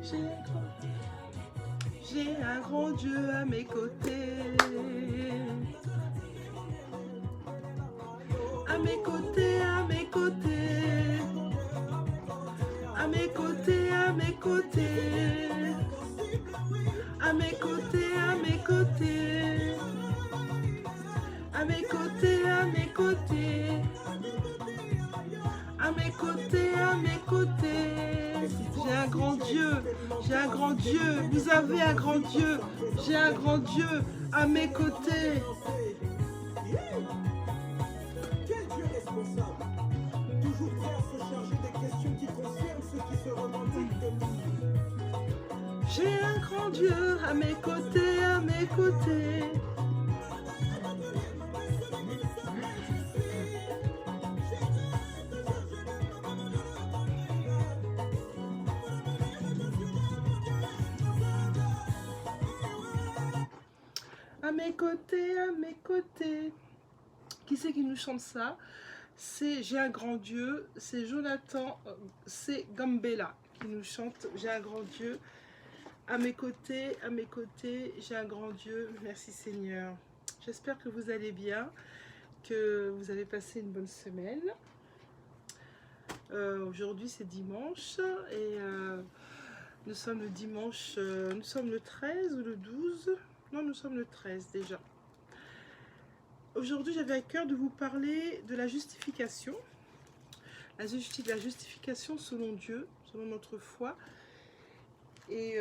J'ai un grand Dieu à mes côtés. À mes côtés, à mes côtés. À mes côtés, à mes côtés. À mes côtés, à mes côtés. À mes côtés, à mes côtés. À mes côtés, à mes côtés. J'ai un grand Dieu, j'ai un grand Dieu. Vous avez un grand Dieu, j'ai un grand Dieu à mes côtés. Quel Dieu responsable, toujours prêt à se charger des questions qui concernent ceux qui se revendiquent de lui. J'ai un grand Dieu à mes côtés, à mes côtés. À mes côtés, à mes côtés. Qui c'est qui nous chante ça? C'est J'ai un grand Dieu, c'est Jonathan, c'est Gambella qui nous chante J'ai un grand Dieu. À mes côtés, j'ai un grand Dieu. Merci Seigneur. J'espère que vous allez bien, que vous avez passé une bonne semaine. Aujourd'hui c'est dimanche et nous sommes le dimanche, nous sommes le 13 ou le 12? Non, nous sommes le 13 déjà. Aujourd'hui j'avais à cœur de vous parler de la justification. La justification selon Dieu, selon notre foi. Et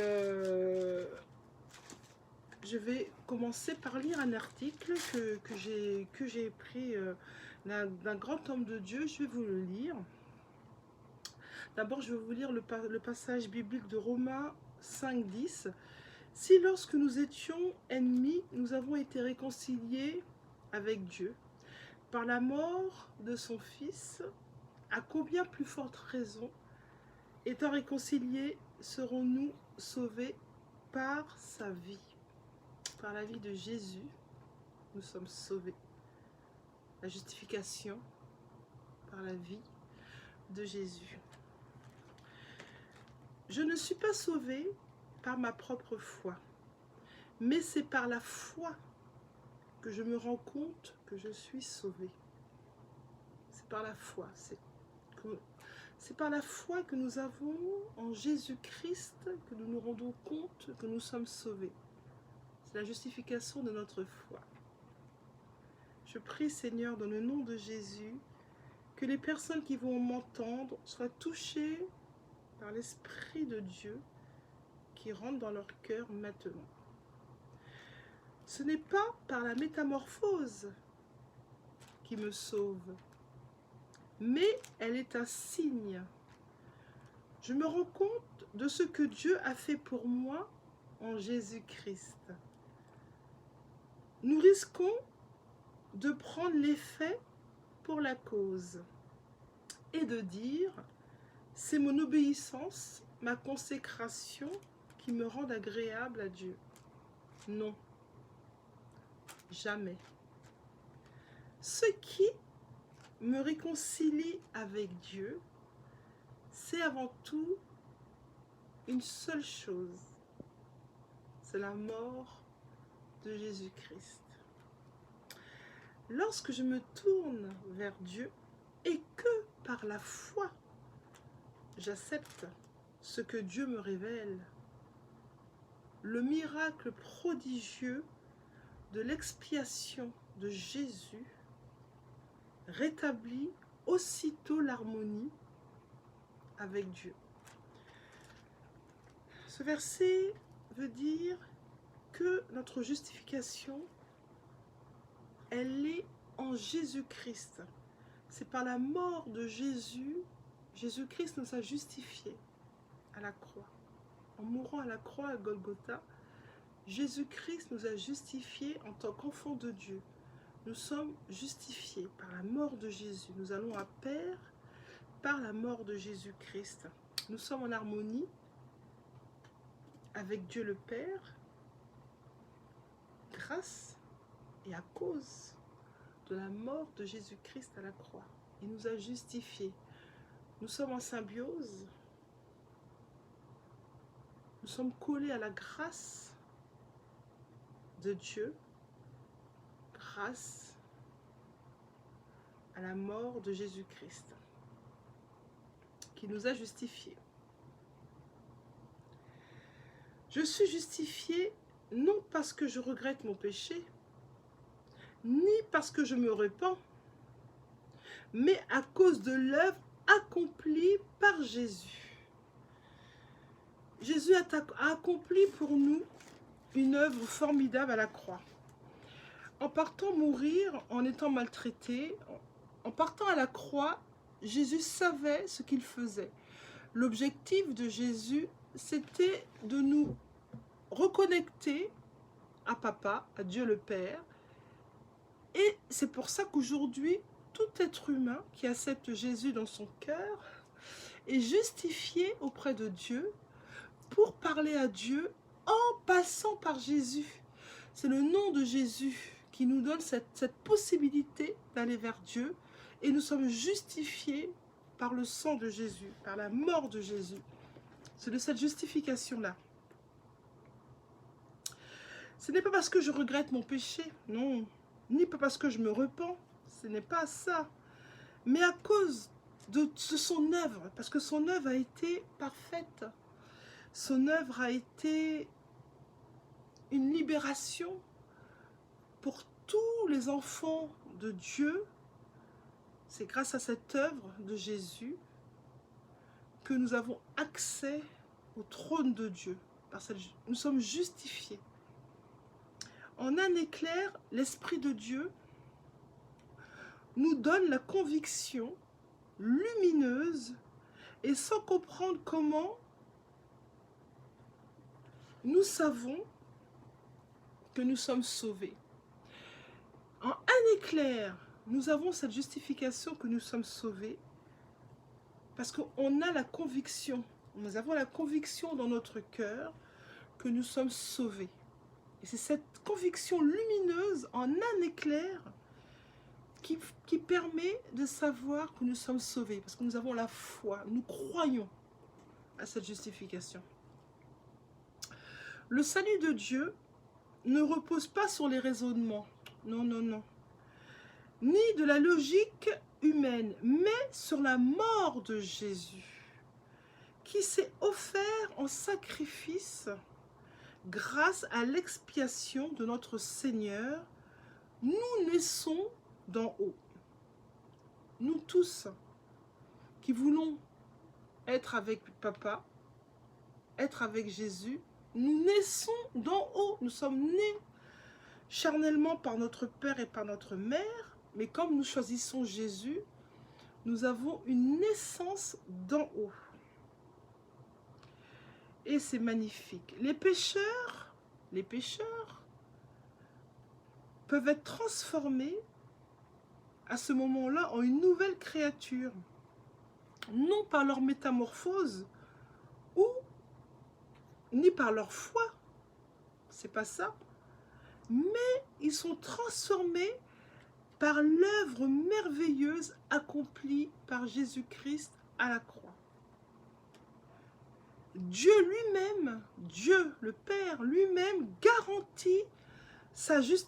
je vais commencer par lire un article que j'ai pris d'un grand homme de Dieu. Je vais vous le lire. D'abord, je vais vous lire le passage biblique de Romains 5,10. Si lorsque nous étions ennemis, nous avons été réconciliés avec Dieu par la mort de son Fils, à combien plus forte raison, étant réconciliés, serons-nous sauvés par sa vie? Par la vie de Jésus, nous sommes sauvés. La justification par la vie de Jésus. Je ne suis pas sauvé par ma propre foi, mais c'est par la foi que je me rends compte que je suis sauvé. C'est par la foi. C'est par la foi que nous avons en Jésus-Christ que nous nous rendons compte que nous sommes sauvés. C'est la justification de notre foi. Je prie, Seigneur, dans le nom de Jésus, que les personnes qui vont m'entendre soient touchées par l'Esprit de Dieu qui rentre dans leur cœur maintenant. Ce n'est pas par la métamorphose qui me sauve, mais elle est un signe. Je me rends compte de ce que Dieu a fait pour moi en Jésus-Christ. Nous risquons de prendre l'effet pour la cause et de dire « c'est mon obéissance, ma consécration qui me rendent agréable à Dieu ». Non, jamais. Ce qui me réconcilie avec Dieu, c'est avant tout une seule chose, c'est la mort de Jésus-Christ. Lorsque je me tourne vers Dieu et que par la foi, j'accepte ce que Dieu me révèle, le miracle prodigieux de l'expiation de Jésus rétablit aussitôt l'harmonie avec Dieu. Ce verset veut dire que notre justification, elle est en Jésus-Christ. C'est par la mort de Jésus, Jésus-Christ nous a justifiés à la croix. En mourant à la croix à Golgotha, Jésus-Christ nous a justifiés en tant qu'enfants de Dieu. Nous sommes justifiés par la mort de Jésus. Nous allons à Père par la mort de Jésus-Christ. Nous sommes en harmonie avec Dieu le Père grâce et à cause de la mort de Jésus-Christ à la croix. Il nous a justifiés. Nous sommes en symbiose Nous sommes collés à la grâce de Dieu, grâce à la mort de Jésus-Christ, qui nous a justifiés. Je suis justifié non parce que je regrette mon péché, ni parce que je me repens, mais à cause de l'œuvre accomplie par Jésus. Jésus a accompli pour nous une œuvre formidable à la croix. En partant mourir, en étant maltraité, en partant à la croix, Jésus savait ce qu'il faisait. L'objectif de Jésus, c'était de nous reconnecter à Papa, à Dieu le Père. Et c'est pour ça qu'aujourd'hui, tout être humain qui accepte Jésus dans son cœur est justifié auprès de Dieu pour parler à Dieu en passant par Jésus. C'est le nom de Jésus qui nous donne cette possibilité d'aller vers Dieu. Et nous sommes justifiés par le sang de Jésus, par la mort de Jésus. C'est de cette justification-là. Ce n'est pas parce que je regrette mon péché, non. Ni pas parce que je me repens, ce n'est pas ça. Mais à cause de son œuvre, parce que son œuvre a été parfaite. Son œuvre a été une libération pour tous les enfants de Dieu. C'est grâce à cette œuvre de Jésus que nous avons accès au trône de Dieu. Nous sommes justifiés. En un éclair, l'Esprit de Dieu nous donne la conviction lumineuse et sans comprendre comment, nous savons que nous sommes sauvés. En un éclair, nous avons cette justification que nous sommes sauvés parce qu'on a la conviction, nous avons la conviction dans notre cœur que nous sommes sauvés. Et c'est cette conviction lumineuse en un éclair qui permet de savoir que nous sommes sauvés. Parce que nous avons la foi, nous croyons à cette justification. Le salut de Dieu ne repose pas sur les raisonnements. Non, non, non. Ni de la logique humaine, mais sur la mort de Jésus, qui s'est offert en sacrifice grâce à l'expiation de notre Seigneur. Nous naissons d'en haut. Nous tous qui voulons être avec Papa, être avec Jésus, nous naissons d'en haut. Nous sommes nés charnellement par notre Père et par notre Mère, mais comme nous choisissons Jésus, nous avons une naissance d'en haut. Et c'est magnifique. Les pécheurs peuvent être transformés à ce moment-là en une nouvelle créature. Non par leur métamorphose ni par leur foi. C'est pas ça. Mais ils sont transformés par l'œuvre merveilleuse accomplie par Jésus-Christ à la croix. Dieu lui-même, Dieu le Père lui-même garantit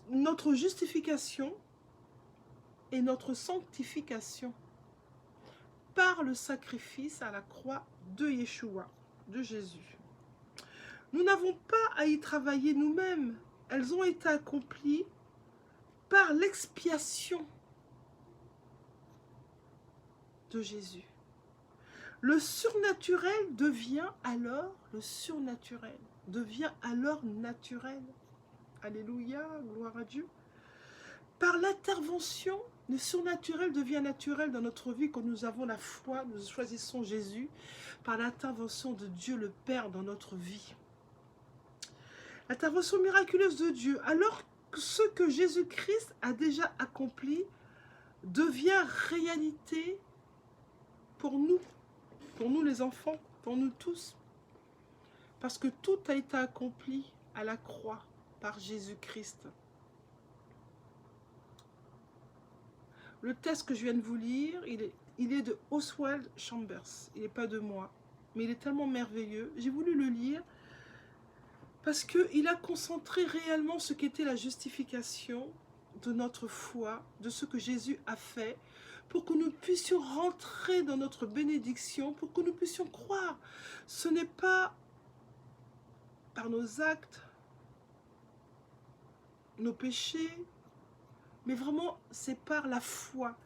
notre justification et notre sanctification par le sacrifice à la croix de Yeshua, de Jésus. Nous n'avons pas à y travailler nous-mêmes. Elles ont été accomplies par l'expiation de Jésus. Le surnaturel devient alors naturel. Alléluia, gloire à Dieu. Par l'intervention, le surnaturel devient naturel dans notre vie quand nous avons la foi, nous choisissons Jésus, par l'intervention de Dieu le Père dans notre vie. L'intervention miraculeuse de Dieu, alors que ce que Jésus-Christ a déjà accompli devient réalité pour nous les enfants, pour nous tous. Parce que tout a été accompli à la croix par Jésus-Christ. Le texte que je viens de vous lire, il est de Oswald Chambers. Il n'est pas de moi, mais il est tellement merveilleux. J'ai voulu le lire Parce qu'il a concentré réellement ce qu'était la justification de notre foi, de ce que Jésus a fait, pour que nous puissions rentrer dans notre bénédiction, pour que nous puissions croire. Ce n'est pas par nos actes, nos péchés, mais vraiment c'est par la foi.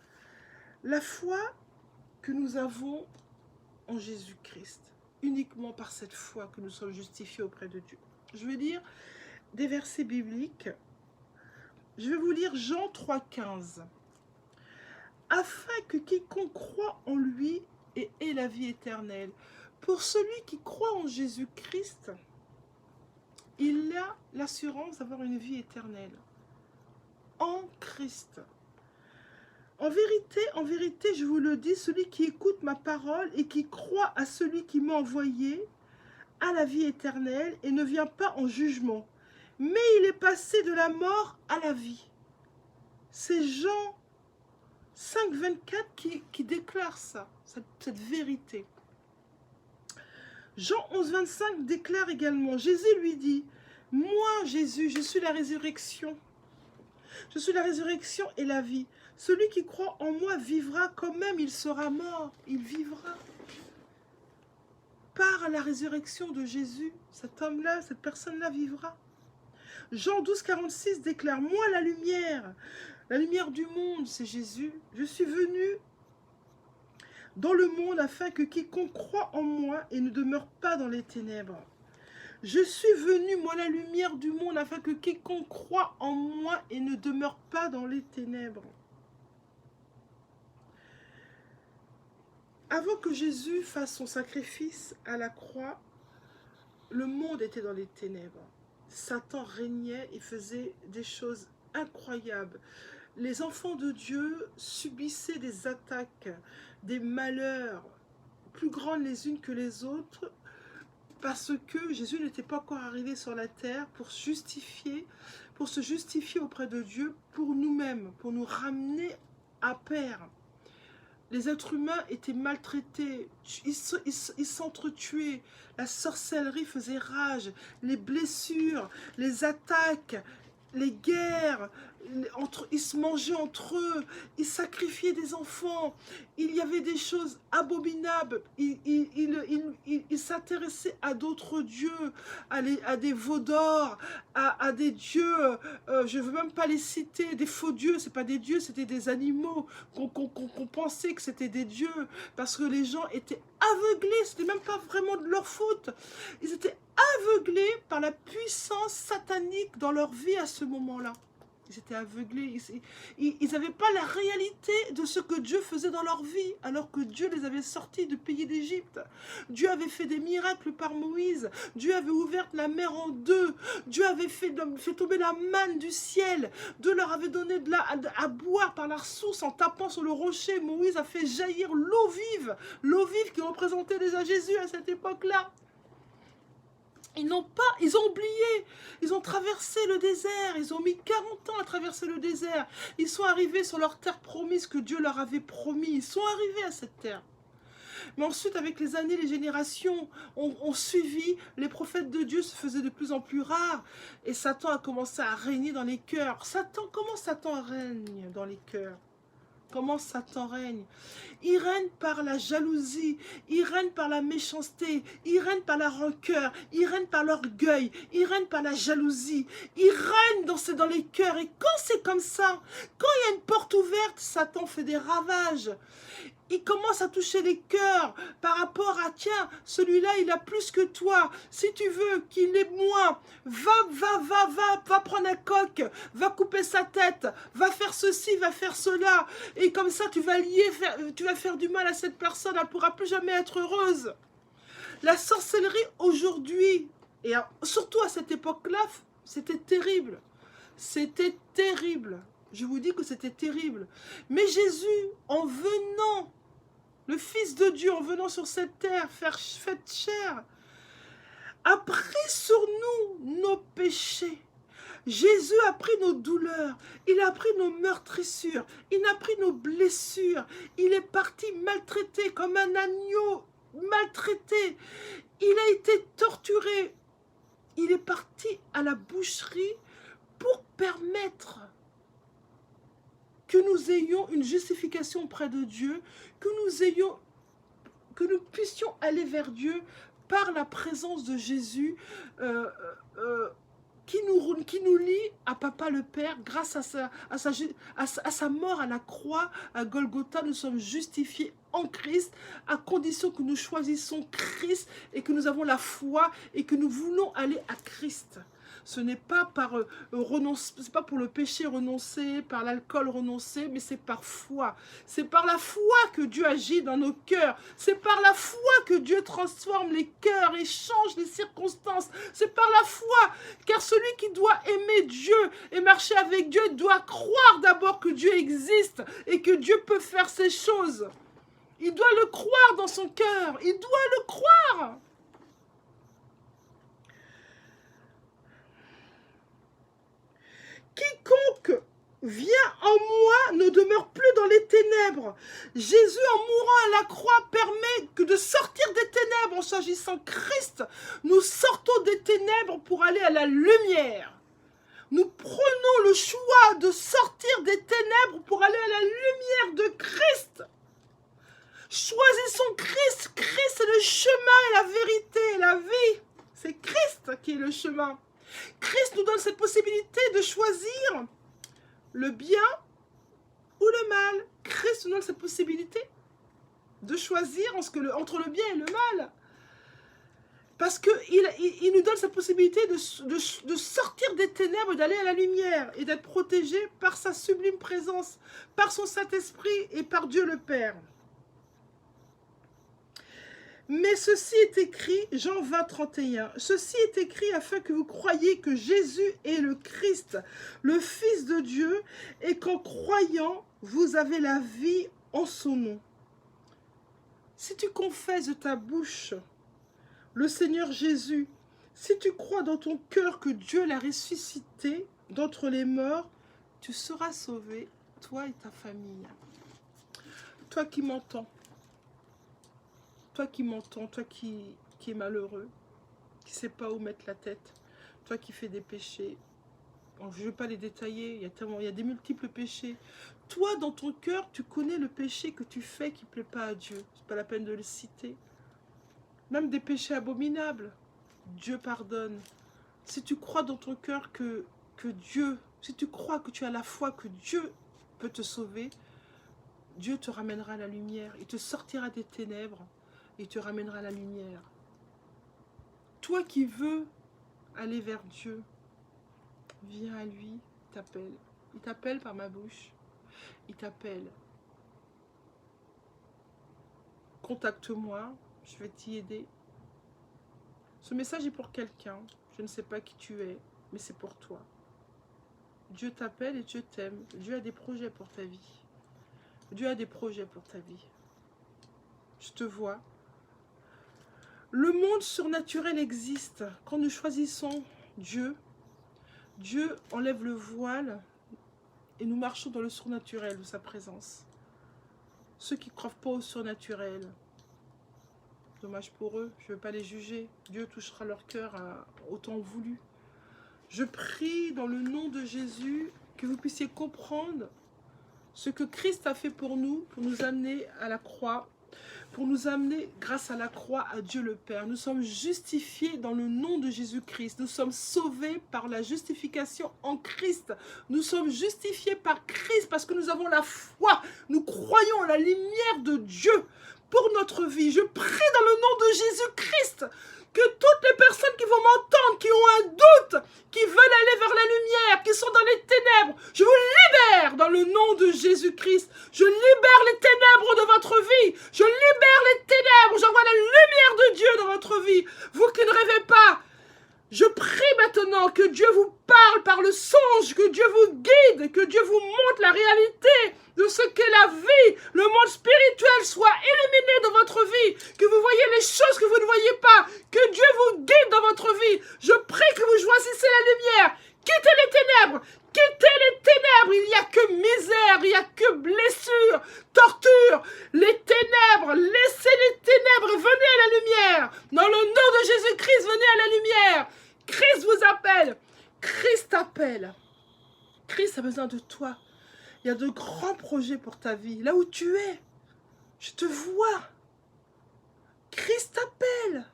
La foi que nous avons en Jésus-Christ. Uniquement par cette foi que nous sommes justifiés auprès de Dieu. Je vais lire des versets bibliques. Je vais vous lire Jean 3,15. Afin que quiconque croit en lui ait la vie éternelle. Pour celui qui croit en Jésus-Christ, il a l'assurance d'avoir une vie éternelle. En Christ. En vérité, je vous le dis, celui qui écoute ma parole et qui croit à celui qui m'a envoyé a la vie éternelle et ne vient pas en jugement, mais il est passé de la mort à la vie. C'est Jean 5, 24 qui déclare ça, cette vérité. Jean 11, 25 déclare également, Jésus lui dit, « Moi, Jésus, je suis la résurrection. Je suis la résurrection et la vie. Celui qui croit en moi vivra quand même, il sera mort. Il vivra. » Par la résurrection de Jésus, cet homme-là, cette personne-là vivra. Jean 12, 46 déclare, « Moi, la lumière du monde, c'est Jésus. Je suis venu dans le monde afin que quiconque croit en moi et ne demeure pas dans les ténèbres. Je suis venu, moi, la lumière du monde, afin que quiconque croit en moi et ne demeure pas dans les ténèbres. » Avant que Jésus fasse son sacrifice à la croix, le monde était dans les ténèbres. Satan régnait et faisait des choses incroyables. Les enfants de Dieu subissaient des attaques, des malheurs, plus grandes les unes que les autres, parce que Jésus n'était pas encore arrivé sur la terre pour se justifier auprès de Dieu pour nous-mêmes, pour nous ramener à Père. Les êtres humains étaient maltraités, ils s'entretuaient, la sorcellerie faisait rage, les blessures, les attaques, les guerres, ils se mangeaient entre eux, ils sacrifiaient des enfants, il y avait des choses abominables, ils s'intéressaient à d'autres dieux, à des veaux d'or, à des dieux, je ne veux même pas les citer, des faux dieux, ce n'est pas des dieux, c'était des animaux qu'on pensait que c'était des dieux, parce que les gens étaient aveuglés, ce n'était même pas vraiment de leur faute, ils étaient aveuglés par la puissance satanique dans leur vie à ce moment-là. Ils étaient aveuglés, ils n'avaient pas la réalité de ce que Dieu faisait dans leur vie, alors que Dieu les avait sortis du pays d'Égypte. Dieu avait fait des miracles par Moïse, Dieu avait ouvert la mer en deux, Dieu avait fait tomber la manne du ciel, Dieu leur avait donné à boire par la source en tapant sur le rocher. Moïse a fait jaillir l'eau vive qui représentait déjà Jésus à cette époque-là. Ils ont oublié, ils ont traversé le désert, ils ont mis 40 ans à traverser le désert. Ils sont arrivés sur leur terre promise que Dieu leur avait promis, ils sont arrivés à cette terre. Mais ensuite, avec les années, les générations ont suivi, les prophètes de Dieu se faisaient de plus en plus rares, et Satan a commencé à régner dans les cœurs. Comment Satan règne dans les cœurs? Comment Satan règne? Il règne par la jalousie, il règne par la méchanceté, il règne par la rancœur, il règne par l'orgueil, il règne par la jalousie, il règne dans les cœurs. Et quand c'est comme ça, quand il y a une porte ouverte, Satan fait des ravages. Il commence à toucher les cœurs par rapport à, tiens, celui-là, il a plus que toi. Si tu veux qu'il ait moins, va prendre un coq, va couper sa tête, va faire ceci, va faire cela. Et comme ça, tu vas faire du mal à cette personne, elle ne pourra plus jamais être heureuse. La sorcellerie aujourd'hui, et surtout à cette époque-là, c'était terrible. C'était terrible. Je vous dis que c'était terrible. Mais Jésus, en venant, le Fils de Dieu, en venant sur cette terre, faite chair, a pris sur nous nos péchés. Jésus a pris nos douleurs, il a pris nos meurtrissures, il a pris nos blessures. Il est parti maltraité comme un agneau maltraité. Il a été torturé. il est parti à la boucherie pour permettre que nous ayons une justification auprès de Dieu, que nous puissions aller vers Dieu par la présence de Jésus, qui nous lie à Papa le Père. Grâce à sa mort à la croix, à Golgotha, nous sommes justifiés en Christ, à condition que nous choisissons Christ et que nous avons la foi et que nous voulons aller à Christ. Ce n'est pas par c'est pas pour le péché renoncer, par l'alcool renoncer, mais c'est par foi. C'est par la foi que Dieu agit dans nos cœurs. C'est par la foi que Dieu transforme les cœurs et change les circonstances. C'est par la foi, car celui qui doit aimer Dieu et marcher avec Dieu doit croire d'abord que Dieu existe et que Dieu peut faire ces choses. Il doit le croire dans son cœur. Il doit le croire. Quiconque vient en moi ne demeure plus dans les ténèbres. Jésus, en mourant à la croix, permet que de sortir des ténèbres en choisissant Christ. Nous sortons des ténèbres pour aller à la lumière. Nous prenons le choix de sortir des ténèbres pour aller à la lumière de Christ. Choisissons Christ. Christ est le chemin et la vérité et la vie. C'est Christ qui est le chemin. Christ nous donne cette possibilité de choisir le bien ou le mal. Christ nous donne cette possibilité de choisir entre le bien et le mal. Parce qu'il nous donne cette possibilité de sortir des ténèbres et d'aller à la lumière et d'être protégé par sa sublime présence, par son Saint-Esprit et par Dieu le Père. Mais ceci est écrit, Jean 20, 31, ceci est écrit afin que vous croyiez que Jésus est le Christ, le Fils de Dieu, et qu'en croyant, vous avez la vie en son nom. Si tu confesses de ta bouche le Seigneur Jésus, si tu crois dans ton cœur que Dieu l'a ressuscité d'entre les morts, tu seras sauvé, toi et ta famille. Toi qui m'entends. Toi qui m'entends, toi qui es malheureux, qui ne sais pas où mettre la tête, toi qui fais des péchés, bon, je ne vais pas les détailler, il y a des multiples péchés. Toi, dans ton cœur, tu connais le péché que tu fais qui ne plaît pas à Dieu. Ce n'est pas la peine de le citer. Même des péchés abominables, Dieu pardonne. Si tu crois dans ton cœur que Dieu, si tu crois que tu as la foi que Dieu peut te sauver, Dieu te ramènera à la lumière, il te sortira des ténèbres, et te ramènera à la lumière. Toi qui veux aller vers Dieu, viens à lui, il t'appelle. Il t'appelle par ma bouche. Il t'appelle. Contacte-moi, je vais t'y aider. Ce message est pour quelqu'un. Je ne sais pas qui tu es, mais c'est pour toi. Dieu t'appelle et Dieu t'aime. Dieu a des projets pour ta vie. Dieu a des projets pour ta vie. Je te vois. Le monde surnaturel existe. Quand nous choisissons Dieu, Dieu enlève le voile et nous marchons dans le surnaturel de sa présence. Ceux qui ne croient pas au surnaturel, dommage pour eux, je ne veux pas les juger. Dieu touchera leur cœur au temps voulu. Je prie dans le nom de Jésus que vous puissiez comprendre ce que Christ a fait pour nous amener à la croix, pour nous amener, grâce à la croix, à Dieu le Père. Nous sommes justifiés dans le nom de Jésus-Christ. Nous sommes sauvés par la justification en Christ. Nous sommes justifiés par Christ parce que nous avons la foi. Nous croyons à la lumière de Dieu pour notre vie. Je prie dans le nom de Jésus-Christ que toutes les personnes qui vont m'entendre, qui ont un doute, qui veulent aller vers la lumière, qui sont dans les ténèbres, je vous libère dans le nom de Jésus-Christ. Je libère les ténèbres de votre vie. Je libère les ténèbres. J'envoie la lumière de Dieu dans votre vie. Vous qui ne rêvez pas, je prie maintenant que Dieu vous parle par le songe, que Dieu vous guide, que Dieu vous montre la réalité de ce qu'est la vie, le monde spirituel soit illuminé dans votre vie, que vous voyez les choses que vous ne voyez pas, que Dieu vous guide dans votre vie. Je prie que vous choisissez la lumière. Quittez les ténèbres. Quittez les ténèbres. Il n'y a que misère, il n'y a que blessure, torture. Les ténèbres, laissez les ténèbres et venez à la lumière. Dans le nom de Jésus-Christ, venez à la lumière. Christ t'appelle. Christ a besoin de toi. Il y a de grands projets pour ta vie. Là où tu es, je te vois. Christ t'appelle.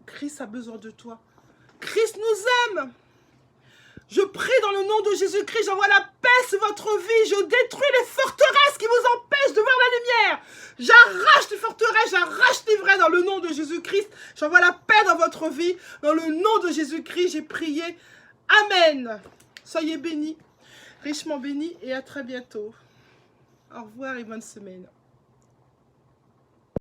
Christ a besoin de toi. Christ nous aime. Je prie dans le nom de Jésus-Christ, j'envoie la paix sur votre vie, je détruis les forteresses qui vous empêchent de voir la lumière. J'arrache les forteresses, j'arrache l'ivraie dans le nom de Jésus-Christ. J'envoie la paix dans votre vie, dans le nom de Jésus-Christ, j'ai prié. Amen. Soyez bénis, richement bénis et à très bientôt. Au revoir et bonne semaine.